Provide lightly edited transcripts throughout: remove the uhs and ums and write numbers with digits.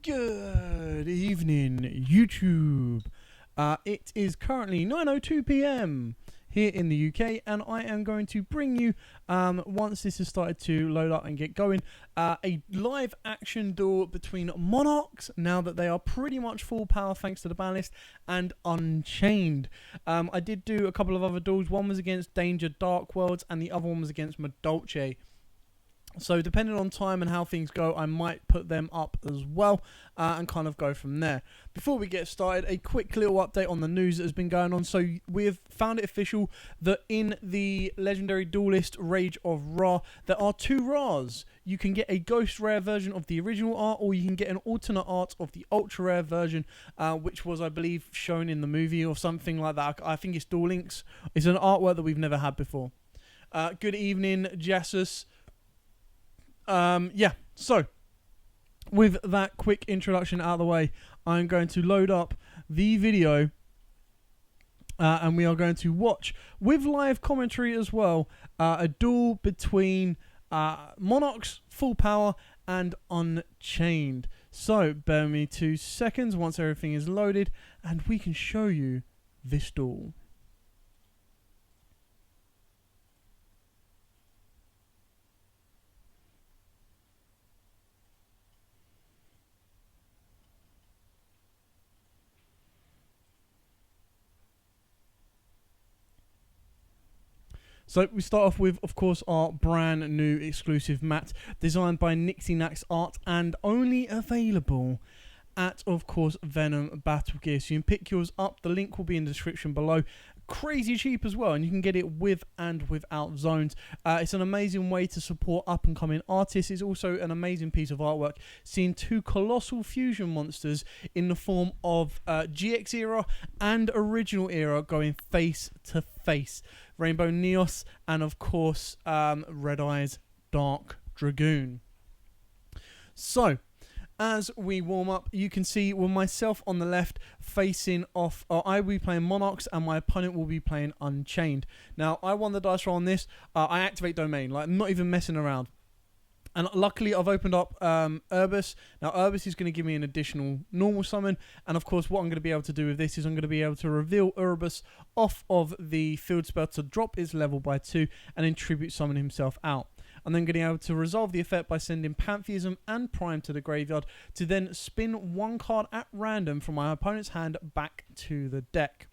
Good evening, YouTube. It is currently 9:02 p.m. here in the UK, and I am going to bring you, once this has started to load up and get going, a live action duel between Monarchs, now that they are pretty much full power thanks to the ban list, and Unchained. I did do a couple of other duels. One was against Danger Dark Worlds, and the other one was against Madolce. So depending on time and how things go, I might put them up as well and kind of go from there. Before we get started, a quick little update on the news that has been going on. So we have found it official that in the Legendary Duelist Rage of Ra, there are two Ras. You can get a Ghost Rare version of the original art, or you can get an alternate art of the Ultra Rare version, which was, I believe, shown in the movie or something like that. I think it's Duel Links. It's an artwork that we've never had before. Good evening, Jesus. So with that quick introduction out of the way, I'm going to load up the video and we are going to watch, with live commentary as well, a duel between Monarchs, Full Power, and Unchained. So bear with me 2 seconds once everything is loaded and we can show you this duel. So we start off with, of course, our brand new exclusive mat designed by Nixie Nax Art and only available at, of course, Venom Battle Gear. So you can pick yours up. The link will be in the description below. Crazy cheap as well, and you can get it with and without zones. It's an amazing way to support up and coming artists. It's also an amazing piece of artwork, seeing two colossal fusion monsters in the form of GX era and original era going face to face. Rainbow Neos and, of course, Red Eyes Dark Dragoon. So as we warm up, you can see with myself on the left facing off, I will be playing Monarchs and my opponent will be playing Unchained. Now, I won the dice roll on this. I activate Domain, like not even messing around. And luckily, I've opened up Urbis. Now, Urbis is going to give me an additional normal summon. And, of course, what I'm going to be able to do with this is I'm going to be able to reveal Urbis off of the field spell to drop its level by 2 and then tribute summon himself out. I'm then going to be able to resolve the effect by sending Pantheism and Prime to the graveyard to then spin one card at random from my opponent's hand back to the deck.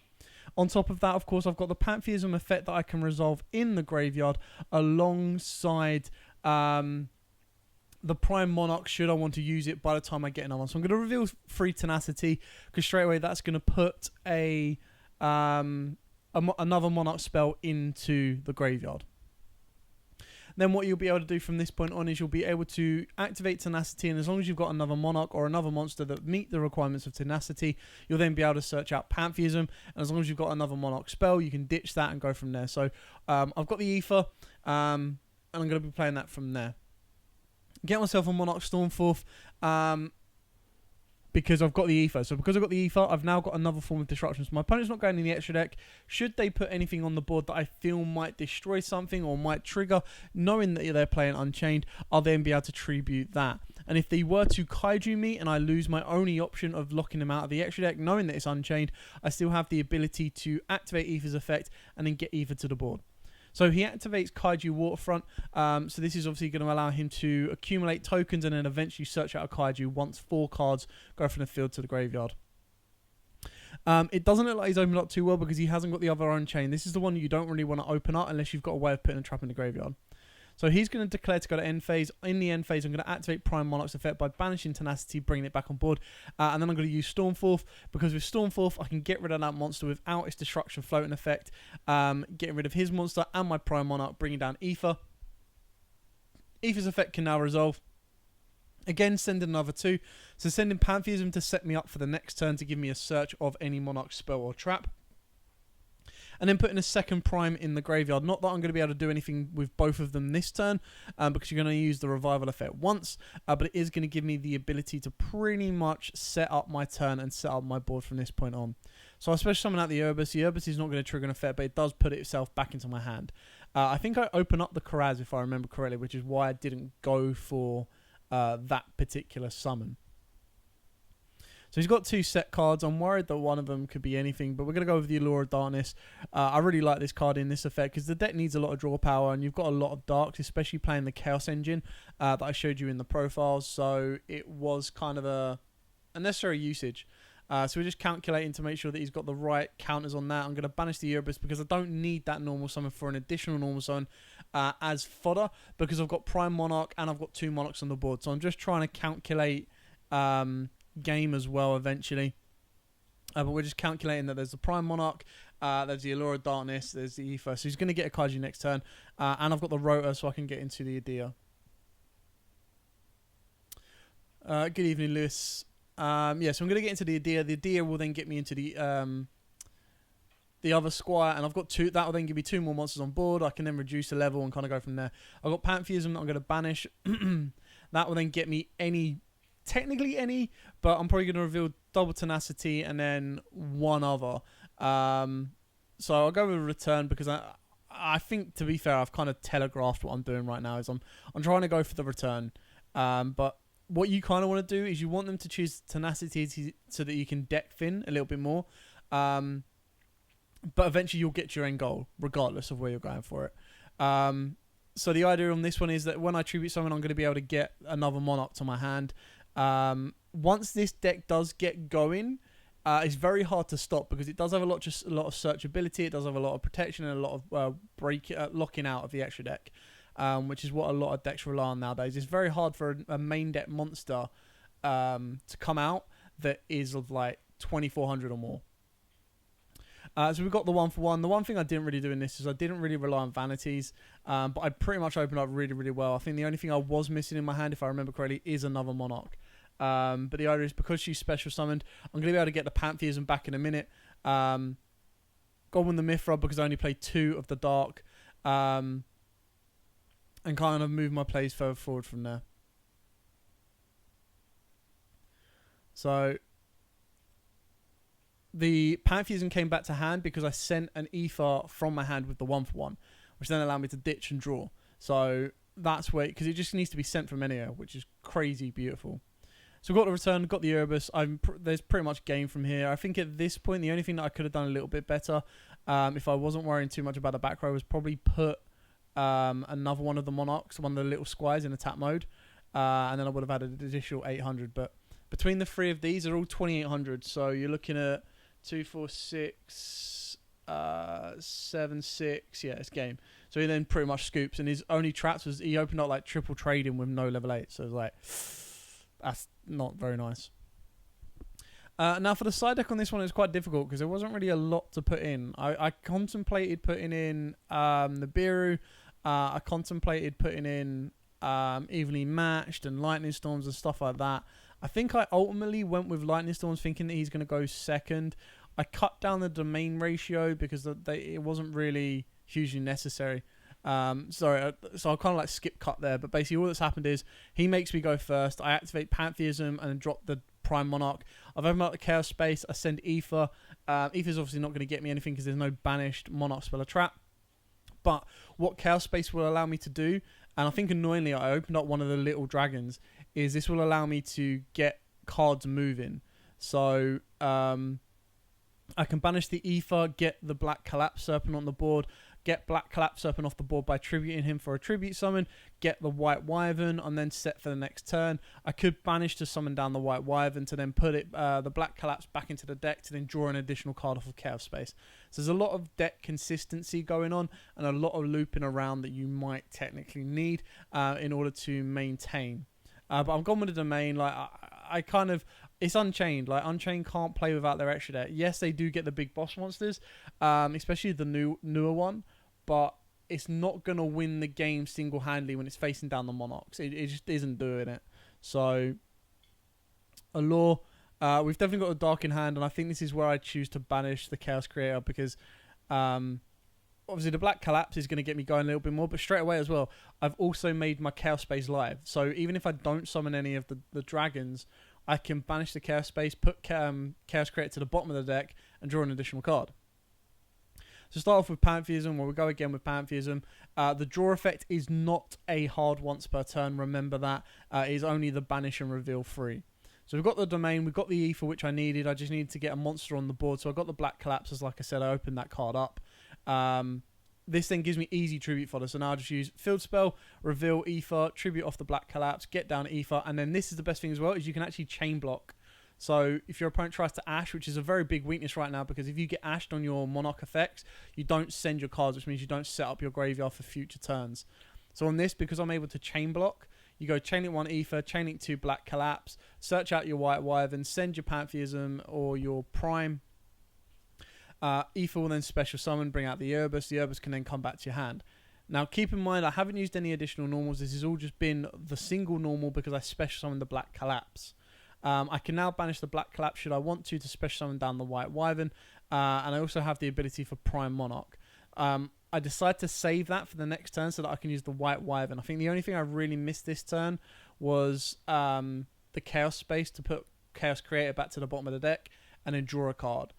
On top of that, of course, I've got the Pantheism effect that I can resolve in the graveyard alongside the Prime Monarch should I want to use it by the time I get another one. So I'm going to reveal 3 Tenacity because straight away that's going to put another Monarch spell into the graveyard. Then what you'll be able to do from this point on is you'll be able to activate Tenacity, and as long as you've got another Monarch or another monster that meet the requirements of Tenacity, you'll then be able to search out Pantheism, and as long as you've got another Monarch spell, you can ditch that and go from there. So I've got the Ether, and I'm going to be playing that from there. Get myself a Monarch Stormforth, because I've got the Ether. So because I've got the Ether, I've now got another form of disruption. So my opponent's not going in the extra deck. Should they put anything on the board that I feel might destroy something or might trigger, knowing that they're playing Unchained, I'll then be able to tribute that. And if they were to Kaiju me and I lose my only option of locking them out of the extra deck, knowing that it's Unchained, I still have the ability to activate Ether's effect and then get Ether to the board. So he activates Kaiju Waterfront, so this is obviously going to allow him to accumulate tokens and then eventually search out a Kaiju once 4 cards go from the field to the graveyard. It doesn't look like he's opened up too well because he hasn't got the other Unchained. This is the one you don't really want to open up unless you've got a way of putting a trap in the graveyard. So he's going to declare to go to end phase. In the end phase, I'm going to activate Prime Monarch's effect by banishing Tenacity, bringing it back on board. And then I'm going to use Stormforth, because with Stormforth, I can get rid of that monster without its Destruction Floating effect, getting rid of his monster and my Prime Monarch, bringing down Ether. Ether's effect can now resolve. Again, send another 2. So sending Pantheism to set me up for the next turn to give me a search of any Monarch spell or trap. And then putting a second Prime in the graveyard. Not that I'm going to be able to do anything with both of them this turn, because you're going to use the Revival effect once, but it is going to give me the ability to pretty much set up my turn and set up my board from this point on. So I special summon out the Urbis. The Urbis is not going to trigger an effect, but it does put itself back into my hand. I think I open up the Karaz, if I remember correctly, which is why I didn't go for that particular summon. So he's got 2 set cards. I'm worried that one of them could be anything, but we're going to go with the Allure of Darkness. I really like this card in this effect because the deck needs a lot of draw power, and you've got a lot of darks, especially playing the Chaos Engine that I showed you in the profiles. So it was kind of a necessary usage. So we're just calculating to make sure that he's got the right counters on that. I'm going to banish the Erebus because I don't need that normal summon for an additional normal summon as fodder, because I've got Prime Monarch and I've got 2 Monarchs on the board. So I'm just trying to calculate game as well eventually. But we're just calculating that there's the Prime Monarch, there's the Allure of Darkness, there's the Ether. So he's going to get a Kaiju next turn. And I've got the Rotor so I can get into the Idea. Good evening, Lewis. So I'm going to get into the Idea. The Idea will then get me into the other Squire, and I've got 2. That will then give me 2 more monsters on board. I can then reduce the level and kind of go from there. I've got Pantheism that I'm going to banish. That will then get me technically any, but I'm probably going to reveal Double Tenacity and then one other. So I'll go with Return because I think, to be fair, I've kind of telegraphed what I'm doing right now. Is I'm trying to go for the Return, but what you kind of want to do is you want them to choose Tenacity so that you can deck thin a little bit more. But eventually you'll get your end goal, regardless of where you're going for it. So the idea on this one is that when I tribute someone, I'm going to be able to get another Monarch to my hand. Once this deck does get going, it's very hard to stop because it does have a lot of searchability. It does have a lot of protection and a lot of locking out of the extra deck. Which is what a lot of decks rely on nowadays. It's very hard for a main deck monster to come out that is of like 2400 or more. So we've got the 1-for-1. The one thing I didn't really do in this is I didn't really rely on vanities, but I pretty much opened up really, really well. I think the only thing I was missing in my hand, if I remember correctly, is another Monarch. But the idea is because she's special summoned, I'm going to be able to get the Pantheism back in a minute. Goblin the Mithra because I only played 2 of the Dark. And kind of move my plays further forward from there. So the Pantheism came back to hand because I sent an Ether from my hand with the 1-for-1, which then allowed me to ditch and draw. So that's where, because it just needs to be sent from anywhere, which is crazy beautiful. So we've got the Return, got the Erebus. There's pretty much game from here. I think at this point, the only thing that I could have done a little bit better, if I wasn't worrying too much about the back row, was probably put another one of the Monarchs, one of the little Squires in attack mode, and then I would have had an additional 800. But between the 3 of these, they're all 2800. So you're looking at 2, 4, 6, 7, 6. Yeah, it's game. So he then pretty much scoops, and his only traps was he opened up like triple trading with no level 8. So it was like, that's not very nice. Now for the side deck on this one, it's quite difficult because there wasn't really a lot to put in. I contemplated putting in the Biru. I contemplated putting in Evenly Matched and Lightning Storms and stuff like that. I think I ultimately went with Lightning Storms thinking that he's going to go second. I cut down the domain ratio because it wasn't really hugely necessary. So I kind of like skip cut there. But basically all that's happened is he makes me go first. I activate Pantheism and then drop the Prime Monarch. I've opened up the Chaos space. I send Ether. Ether's obviously not going to get me anything because there's no banished Monarch spell or trap. But what Chaos space will allow me to do, and I think annoyingly I opened up one of the little dragons, is this will allow me to get cards moving. So I can banish the Ether, get the Black Collapse Serpent on the board, get Black Collapse Serpent off the board by tributing him for a tribute summon, get the White Wyvern, and then set for the next turn. I could banish to summon down the White Wyvern to then put it the Black Collapse back into the deck to then draw an additional card off of Chaos Space. So there's a lot of deck consistency going on and a lot of looping around that you might technically need in order to maintain. But I've gone with the domain. Like I kind of, it's Unchained. Like Unchained can't play without their extra deck. Yes, they do get the big boss monsters, especially the newer one. But it's not going to win the game single-handedly when it's facing down the Monarchs. It just isn't doing it. So, Allure, we've definitely got the Dark in hand, and I think this is where I choose to banish the Chaos Creator because obviously the Black Collapse is going to get me going a little bit more, but straight away as well, I've also made my Chaos Space live. So even if I don't summon any of the dragons, I can banish the Chaos Space, put Chaos Creator to the bottom of the deck, and draw an additional card. So start off with Pantheism, where we go again with Pantheism. The draw effect is not a hard once per turn. Remember that. It is only the banish and reveal free. So we've got the domain, we've got the ether, which I needed. I just needed to get a monster on the board. So I got the Black Collapses. Like I said, I opened that card up. This then gives me easy tribute fodder. So now I just use field spell, reveal ether, tribute off the Black Collapse, get down ether, and then this is the best thing as well, is you can actually chain block. So if your opponent tries to ash, which is a very big weakness right now, because if you get ashed on your Monarch effects, you don't send your cards, which means you don't set up your graveyard for future turns. So on this, because I'm able to chain block, you go chain link 1 ether, chain link 2 Black Collapse, search out your White Wyvern, send your Pantheism or your Prime. Ether will then special summon, bring out the Urbis. The Urbis can then come back to your hand. Now keep in mind, I haven't used any additional normals. This has all just been the single normal because I special summoned the Black Collapse. I can now banish the Black Collapse should I want to special summon down the White Wyvern. And I also have the ability for Prime Monarch. I decided to save that for the next turn so that I can use the White Wyvern. I think the only thing I really missed this turn was the Chaos space to put Chaos Creator back to the bottom of the deck and then draw a card.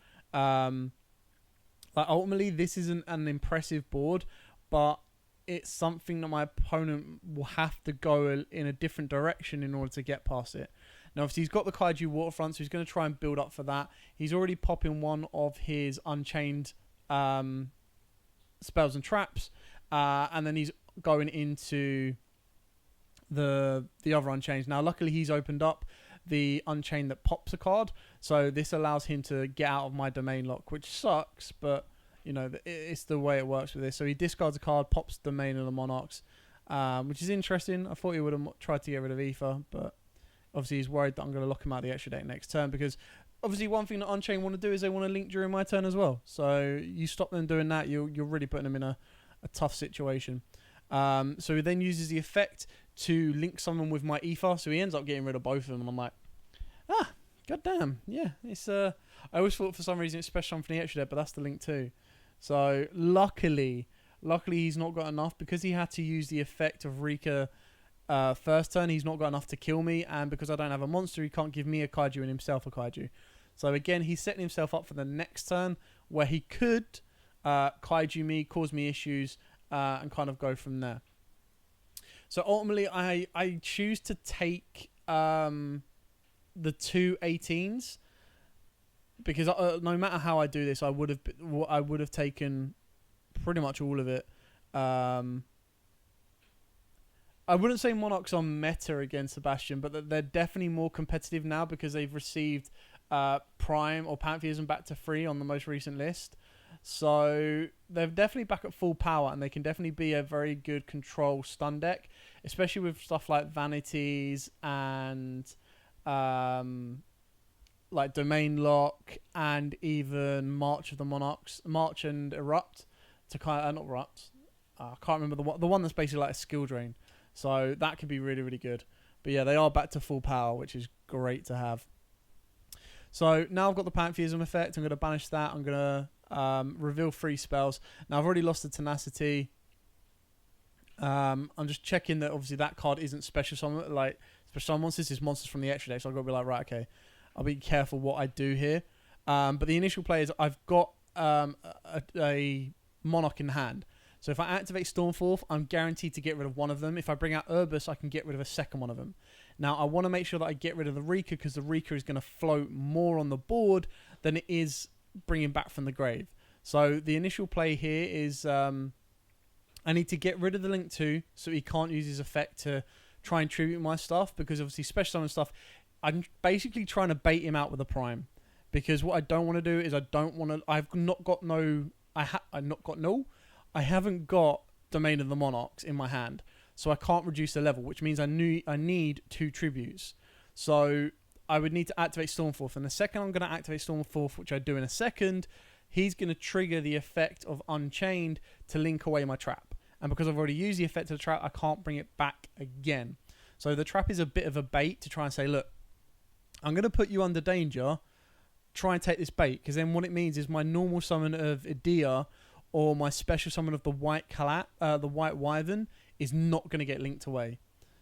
Ultimately, this isn't an impressive board, but it's something that my opponent will have to go in a different direction in order to get past it. Now, obviously, he's got the Kaiju Waterfront, so he's going to try and build up for that. He's already popping one of his Unchained spells and traps, and then he's going into the other Unchained. Now, luckily, he's opened up the Unchained that pops a card, so this allows him to get out of my domain lock, which sucks, but you know, it's the way it works with this. So he discards a card, pops domain of the Monarchs, which is interesting. I thought he would have tried to get rid of ether, but obviously he's worried that I'm going to lock him out of the extra deck next turn, because obviously one thing that Unchained want to do is they want to link during my turn as well. So you stop them doing that, you're really putting them in a tough situation. So he then uses the effect to link someone with my ether, so he ends up getting rid of both of them, and I'm like, goddamn, yeah. It's I always thought for some reason it's special summon from the extra deck, but that's the link too. So luckily he's not got enough, because he had to use the effect of Rika first turn. He's not got enough to kill me, and because I don't have a monster, he can't give me a Kaiju and himself a Kaiju. So again, he's setting himself up for the next turn where he could Kaiju me, cause me issues, and kind of go from there. So ultimately, I choose to take the 2 18s, because no matter how I do this, I would have taken pretty much all of it. I wouldn't say Monarchs are meta against Sebastian, but they're definitely more competitive now because they've received Prime or Pantheism back to 3 on the most recent list. So they're definitely back at full power, and they can definitely be a very good control stun deck, especially with stuff like Vanities and like Domain Lock, and even March of the Monarchs, March and Erupt to kind of not Erupt. I can't remember the one that's basically like a skill drain. So that could be really, really good. But yeah, they are back to full power, which is great to have. So now I've got the Pantheism effect. I'm going to banish that. I'm going to reveal 3 spells. Now I've already lost the Tenacity. I'm just checking that obviously that card isn't special summon. Like special summon monsters, this is monsters from the extra deck. So I've got to be like, right, okay, I'll be careful what I do here. But the initial play is I've got a Monarch in hand. So if I activate Stormforth, I'm guaranteed to get rid of one of them. If I bring out Urbis, I can get rid of a second one of them. Now, I want to make sure that I get rid of the Rika, because the Rika is going to float more on the board than it is bringing back from the grave. So the initial play here is I need to get rid of the Link 2 so he can't use his effect to try and tribute my stuff, because obviously special summon stuff, I'm basically trying to bait him out with a Prime. Because what I don't want to do is I haven't got Domain of the Monarchs in my hand, so I can't reduce the level, which means I need 2 tributes. So I would need to activate Stormforth, and the second I'm going to activate Stormforth, which I do in a second, he's going to trigger the effect of Unchained to link away my trap. And because I've already used the effect of the trap, I can't bring it back again. So the trap is a bit of a bait to try and say, look, I'm going to put you under danger, try and take this bait, because then what it means is my normal summon of Idea or my special summon of the White Wyvern is not going to get linked away.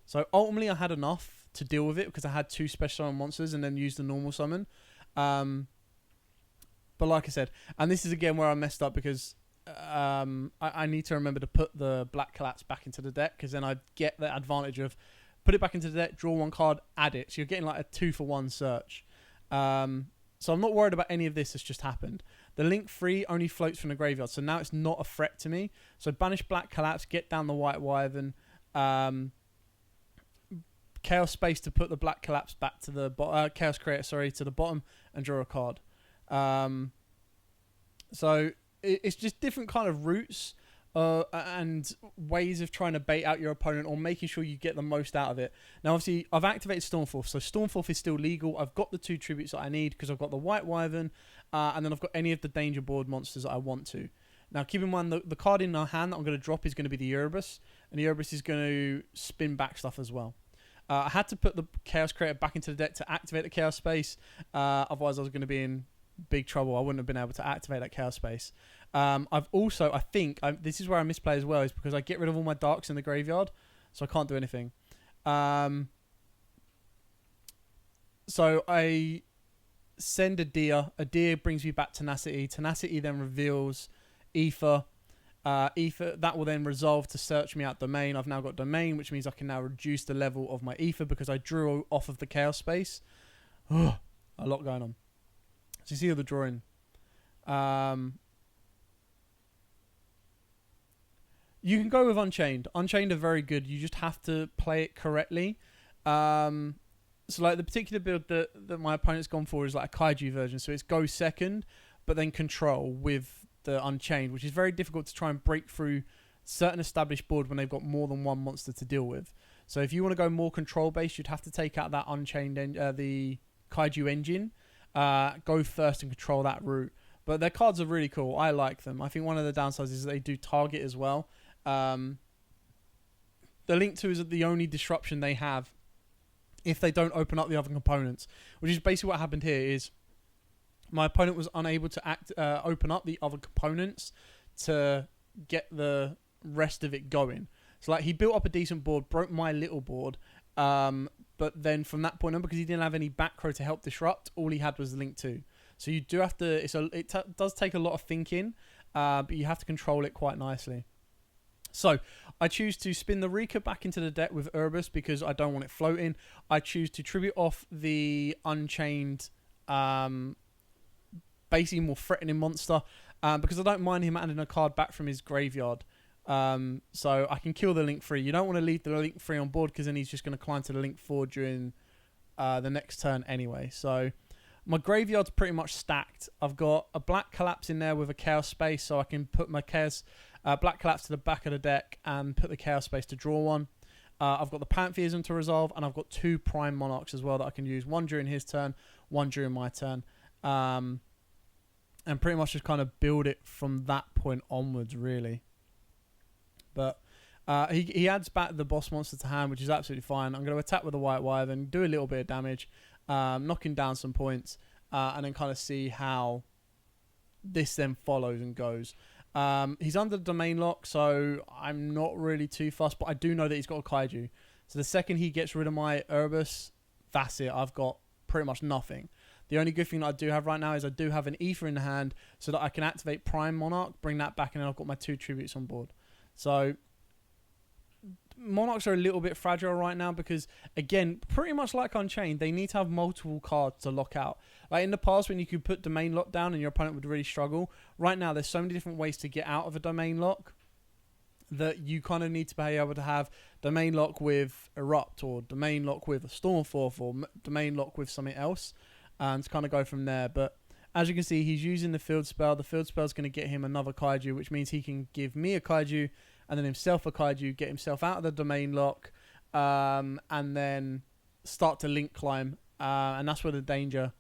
So ultimately I had enough to deal with it because I had 2 special summon monsters and then used the normal summon. But like I said, and this is again where I messed up, because I need to remember to put the Black Collapse back into the deck, because then I get the advantage of put it back into the deck, draw one card, add it. So you're getting like a 2-for-1 search. So I'm not worried about any of this that's just happened. The link 3 only floats from the graveyard, so now it's not a threat to me. So banish Black Collapse, get down the White Wyvern, Chaos Space to put the Black Collapse back to the Chaos Creator, to the bottom, and draw a card. So it's just different kind of routes and ways of trying to bait out your opponent or making sure you get the most out of it. Now, obviously, I've activated Stormforth, so Stormforth is still legal. I've got the 2 tributes that I need because I've got the White Wyvern, and then I've got any of the danger board monsters that I want to. Now, keep in mind, the card in our hand that I'm going to drop is going to be the Erebus, and the Erebus is going to spin back stuff as well. I had to put the Chaos Creator back into the deck to activate the Chaos Space, otherwise I was going to be in big trouble. I wouldn't have been able to activate that Chaos Space. I've also, this is where I misplay as well, is because I get rid of all my darks in the graveyard, so I can't do anything. So I send a Deer. A Deer brings me back Tenacity. Tenacity then reveals Ether. Ether, that will then resolve to search me out Domain. I've now got Domain, which means I can now reduce the level of my Ether because I drew off of the Chaos Space. A lot going on. So you see all the drawing. You can go with Unchained. Unchained are very good. You just have to play it correctly. So like the particular build that my opponent's gone for is like a Kaiju version. So it's go second, but then control with the Unchained, which is very difficult to try and break through certain established board when they've got more than one monster to deal with. So if you want to go more control based, you'd have to take out that Unchained, the Kaiju engine, go first and control that route. But their cards are really cool. I like them. I think one of the downsides is they do target as well. The Link 2 is the only disruption they have if they don't open up the other components, which is basically what happened here. Is my opponent was unable to open up the other components to get the rest of it going. So like he built up a decent board, broke my little board, but then from that point on, because he didn't have any back row to help disrupt, all he had was the Link 2. So you do have to. It does take a lot of thinking, but you have to control it quite nicely. So I choose to spin the Rika back into the deck with Erebus because I don't want it floating. I choose to tribute off the Unchained, basically more threatening monster, because I don't mind him adding a card back from his graveyard. So I can kill the Link 3. You don't want to leave the Link 3 on board because then he's just going to climb to the Link 4 during the next turn anyway. So my graveyard's pretty much stacked. I've got a Black Collapse in there with a Chaos Space, so I can put my Chaos Black Collapse to the back of the deck and put the Chaos Space to draw one. I've got the Pantheism to resolve, and I've got 2 Prime Monarchs as well that I can use. One during his turn, one during my turn. And pretty much just kind of build it from that point onwards, really. But he adds back the boss monster to hand, which is absolutely fine. I'm going to attack with the White Wyvern, do a little bit of damage, knocking down some points, and then kind of see how this then follows and goes. He's under the domain lock, so I'm not really too fussed, but I do know that he's got a Kaiju. So the second he gets rid of my Erebus, that's it. I've got pretty much nothing. The only good thing that I do have right now is I do have an Ether in the hand so that I can activate Prime Monarch, bring that back, and then I've got my 2 tributes on board. So Monarchs are a little bit fragile right now because, again, pretty much like Unchained, they need to have multiple cards to lock out. Like in the past when you could put domain lock down and your opponent would really struggle, right now there's so many different ways to get out of a domain lock that you kind of need to be able to have domain lock with Erupt or domain lock with a Stormforth or domain lock with something else, and to kind of go from there. But as you can see, he's using the field spell. The field spell is going to get him another Kaiju, which means he can give me a Kaiju and then himself a Kaiju, get himself out of the domain lock, and then start to link climb. And that's where the danger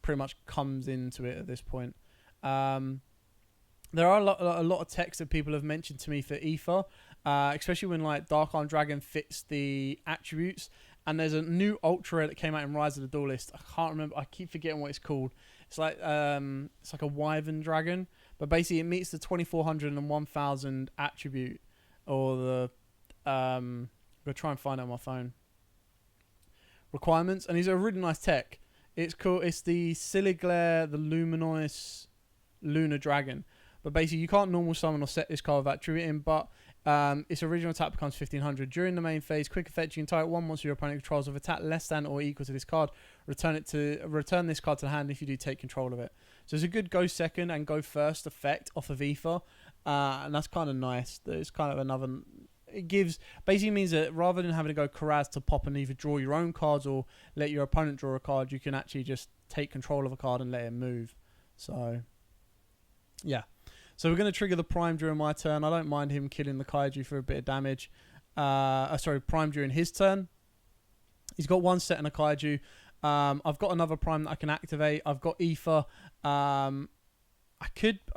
pretty much comes into it at this point. There are a lot of text that people have mentioned to me for Ether, especially when like Dark Arm Dragon fits the attributes. And there's a new Ultra Rare that came out in Rise of the Duelist. I can't remember. I keep forgetting what it's called. It's like a Wyvern Dragon, but basically it meets the 2400 and 1000 attribute, or the I'm gonna try and find it on my phone requirements. And these are really nice tech. It's cool. It's the Siliglare, the Luminous Lunar Dragon. But basically, you can't normal summon or set this card without attributing, but Its original attack becomes 1500. During the main phase, quick effect, you can target one monster your opponent controls with attack less than or equal to this card. Return this card to the hand if you do take control of it. So it's a good go second and go first effect off of Ether. And that's kind of nice. There's kind of another... It basically means that rather than having to go Karaz to pop and either draw your own cards or let your opponent draw a card, you can actually just take control of a card and let it move. So, yeah. So we're going to trigger the Prime during my turn. I don't mind him killing the Kaiju for a bit of damage. Prime during his turn. He's got one set and a Kaiju. I've got another Prime that I can activate. I've got Ether.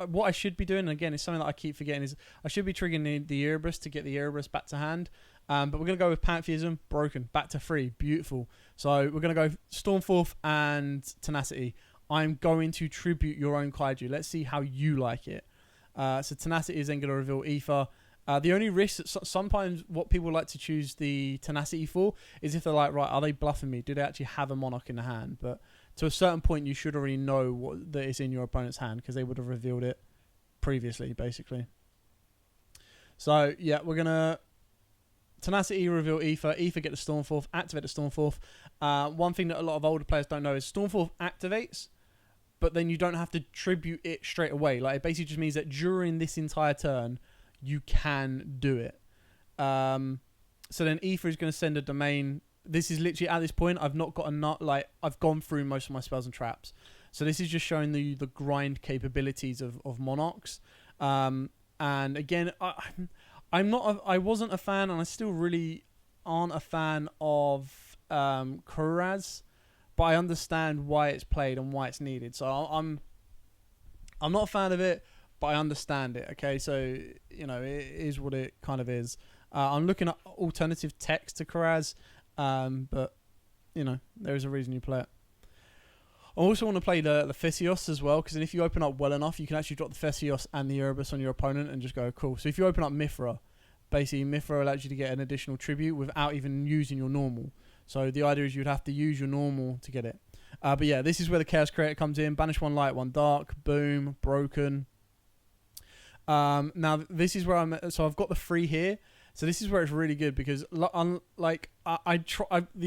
What I should be doing, and again, it's something that I keep forgetting, is I should be triggering the Erebus to get the Erebus back to hand. But we're going to go with Pantheism, broken, back to 3, beautiful. So we're going to go Stormforth and Tenacity. I'm going to tribute your own Kaiju. Let's see how you like it. So Tenacity is then going to reveal Ether. The only risk that sometimes what people like to choose the Tenacity for is if they're like, right, are they bluffing me? Do they actually have a Monarch in the hand? But to a certain point, you should already know that it's in your opponent's hand because they would have revealed it previously, basically. So, yeah, we're going to Tenacity, reveal Ether. Ether, get the Stormforth, activate the Stormforth. One thing that a lot of older players don't know is Stormforth activates, but then you don't have to tribute it straight away. Like, it basically just means that during this entire turn, you can do it. So then Ether is going to send a domain. This is literally, at this point, I've not got I've gone through most of my spells and traps. So this is just showing the grind capabilities of Monarchs. And again, I wasn't a fan, and I still really aren't a fan of Kuraz, but I understand why it's played and why it's needed. So I'm not a fan of it, but I understand it. Okay, so you know, it is what it kind of is. I'm looking at alternative text to Kuraz, but you know, there is a reason you play it. I also want to play the Theseus as well, because if you open up well enough, you can actually drop the Theseus and the Erebus on your opponent and just go, cool. So if you open up Mithra, basically Mithra allows you to get an additional tribute without even using your normal. So the idea is you'd have to use your normal to get it. But yeah, this is where the Chaos Creator comes in. Banish 1 light, 1 dark, boom, broken. Now this is where so I've got the 3 here. So this is where it's really good because the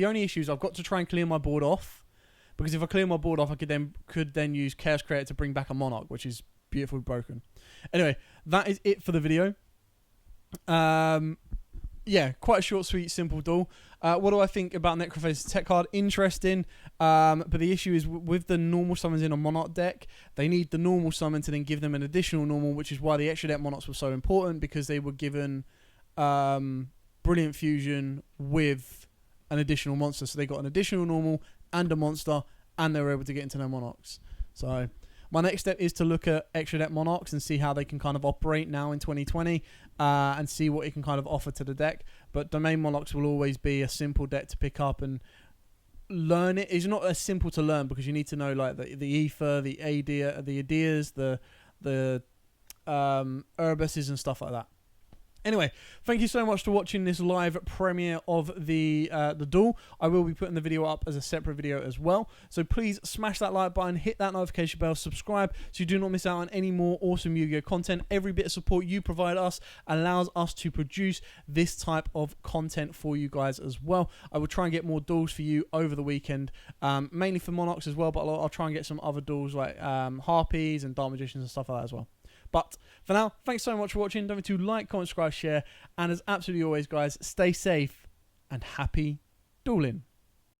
only issue is I've got to try and clear my board off. Because if I clear my board off, I could then use Chaos Creator to bring back a Monarch, which is beautifully broken. Anyway, that is it for the video. Yeah, quite a short, sweet, simple duel. What do I think about Necrophase's tech card? Interesting. But the issue is with the normal summons in a Monarch deck, they need the normal summon to then give them an additional normal, which is why the extra deck Monarchs were so important, because they were given Brilliant Fusion with an additional monster. So they got an additional normal and a monster, and they were able to get into their Monarchs. So my next step is to look at extra deck Monarchs and see how they can kind of operate now in 2020 and see what it can kind of offer to the deck. But Domain Monarchs will always be a simple deck to pick up and learn it. It's not as simple to learn because you need to know like the Ether, the Adeas, the Urbuses and stuff like that. Anyway, thank you so much for watching this live premiere of the duel. I will be putting the video up as a separate video as well. So please smash that like button, hit that notification bell, subscribe so you do not miss out on any more awesome Yu-Gi-Oh content. Every bit of support you provide us allows us to produce this type of content for you guys as well. I will try and get more duels for you over the weekend, mainly for Monarchs as well, but I'll try and get some other duels like Harpies and Dark Magicians and stuff like that as well. But for now, thanks so much for watching. Don't forget to like, comment, subscribe, share. And as absolutely always, guys, stay safe and happy dueling.